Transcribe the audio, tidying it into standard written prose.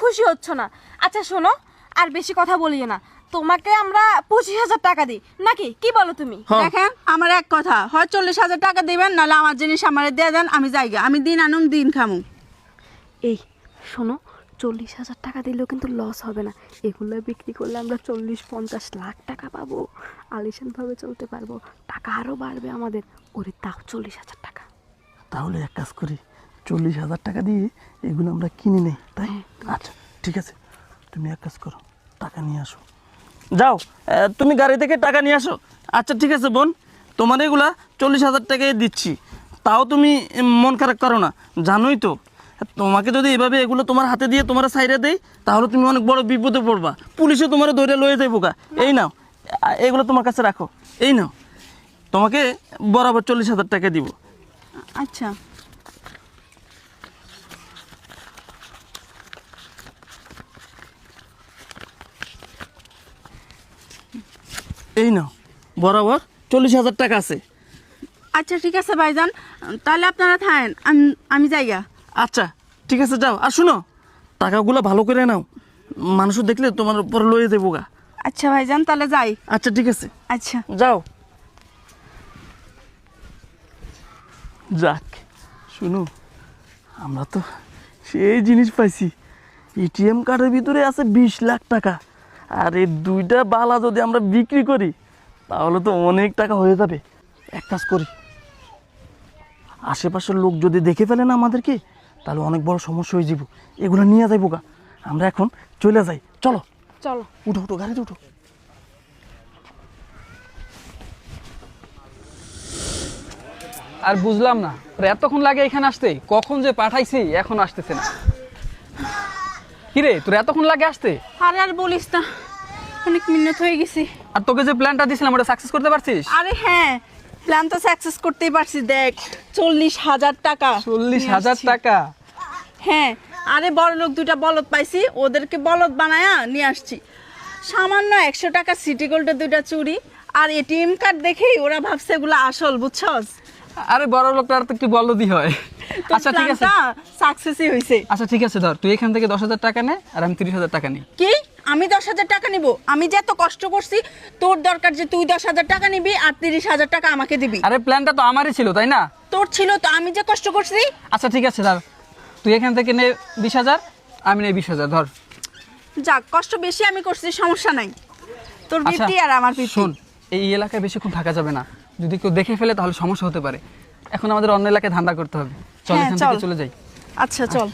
খুশি হচ্ছ না। আচ্ছা শোনো, আর বেশি কথা বলিও না। তোমাকে আমরা 25,000 টাকা দিই নাকি, কি বলো তুমি? দেখেন আমার এক কথা, হয় 40,000 টাকা দিবেন, নাহলে আমার জিনিস আমারে দিয়ে দেন, আমি যাইগা, আমি দিন আনুম দিন খামু। এই শোনো, 40,000 টাকা দিলেও কিন্তু লস হবে না। এগুলো বিক্রি করলে আমরা 40-50 লাখ টাকা পাবো, আলিশানভাবে চলতে পারবো, টাকা আরও বাড়বে আমাদের। ওরে তাও 40,000 টাকা। তাহলে এক কাজ করি, 40,000 টাকা দিয়ে এগুলো আমরা কিনে নেই, তাই? আচ্ছা ঠিক আছে, তুমি এক কাজ করো, টাকা নিয়ে আসো। যাও, তুমি গাড়ি থেকে টাকা নিয়ে আসো। আচ্ছা ঠিক আছে বোন, তোমার এগুলা 40,000 টাকায় দিচ্ছি, তাও তুমি মন খারাপ করো না। জানোই তো, তোমাকে যদি এভাবে এগুলো তোমার হাতে দিয়ে তোমার সাইডে দেই, তাহলে তুমি অনেক বড় বিপদে পড়বা, পুলিশে তোমার ধরে লয়ে যাইব গা। এই নাও, এগুলো তোমার কাছে রাখো। এই নাও, তোমাকে বরাবর 40,000 টাকা দিব। আচ্ছা এই নাও, বরাবর 40,000 টাকা আছে। আচ্ছা ঠিক আছে ভাইজান, তাহলে আপনারা থাকেন, আমি যাইগা। আচ্ছা ঠিক আছে, যাও। আর শুনো, টাকাগুলো ভালো করে নাও, মানুষ দেখলে তোমার উপর লয়ে দেবো গা। আচ্ছা ভাইজান, তাহলে যাই। আচ্ছা ঠিক আছে, আচ্ছা যাও। যাক, শুনো, আমরা তো সেই জিনিস পাইছি। এটিএম কার্ডের ভিতরে আছে 20 লাখ টাকা, আর এই দুইটা বালা যদি আমরা বিক্রি করি, তাহলে তো অনেক টাকা হয়ে যাবে। এক কাজ করি, আশেপাশের লোক যদি দেখে ফেলে না আমাদেরকে, তাহলে অনেক বড় সমস্যা হয়ে যাব। এগুলো নিয়ে যাইবো গা, আমরা এখন চলে যাই। চলো চলো। উঠো উঠো, গাড়িতে উঠো। আর বুঝলাম না, ওর এতক্ষণ লাগে এখানে আসতে, কখন যে পাঠাইছি এখন আসতেছে না। কিরে, তোর এতক্ষণ লাগে আসতে? আরে আর বলিস না, অনেক মিনিট হয়ে গেছি। আর তোকে যে প্ল্যানটা দিছিলাম ওটা সাকসেস করতে পারছিস? আরে হ্যাঁ, প্ল্যান তো সাকসেস করতেই পারছি। দেখ, 40,000 টাকা। 40,000 টাকা? হ্যাঁ, আরে বড় লোক দুটা বলদ পাইছি, ওদেরকে বলদ বানায়া নিয়ে আসছি। সামান্য 100 টাকা সিটি গোল্ডের দুইটা চুড়ি আর এটিএম কার্ড দেখেই ওরা ভাবছে এগুলো আসল, বুঝছস? আরে বড় লোকটা আর তো একটু বলদি হয়। আচ্ছা ঠিক আছে, সাকসেসই হইছে। আচ্ছা ঠিক আছে, ধর তুই এখান থেকে 10,000 টাকা নে, আর আমি 30,000 টাকা নিই। কি, আমি 10,000 টাকা নিব? আমি যে এত কষ্ট করছি, তোর দরকার যে তুই 10,000 টাকা নিবি আর 30,000 টাকা আমাকে দিবি? আরে প্ল্যানটা তো আমারই ছিল, তাই না? তোর ছিল তো, আমি যে কষ্ট করছি। আচ্ছা ঠিক আছে, ধর তুই এখান থেকে নে 20,000, আমি নেই 20,000, ধর। যাক, কষ্ট বেশি আমি করছি, সমস্যা নাই। তোর আচ্ছা বিটি আর আমার বিটি। শোন, এই এলাকায় বেশিক্ষণ থাকা যাবে না, যদি কেউ দেখে ফেলে তাহলে সমস্যা হতে পারে। এখন আমাদের অন্য এলাকায় ধান্দা করতে হবে। চল হ্যাঁ, এখান চল। থেকে চলে যাই। আচ্ছা চল।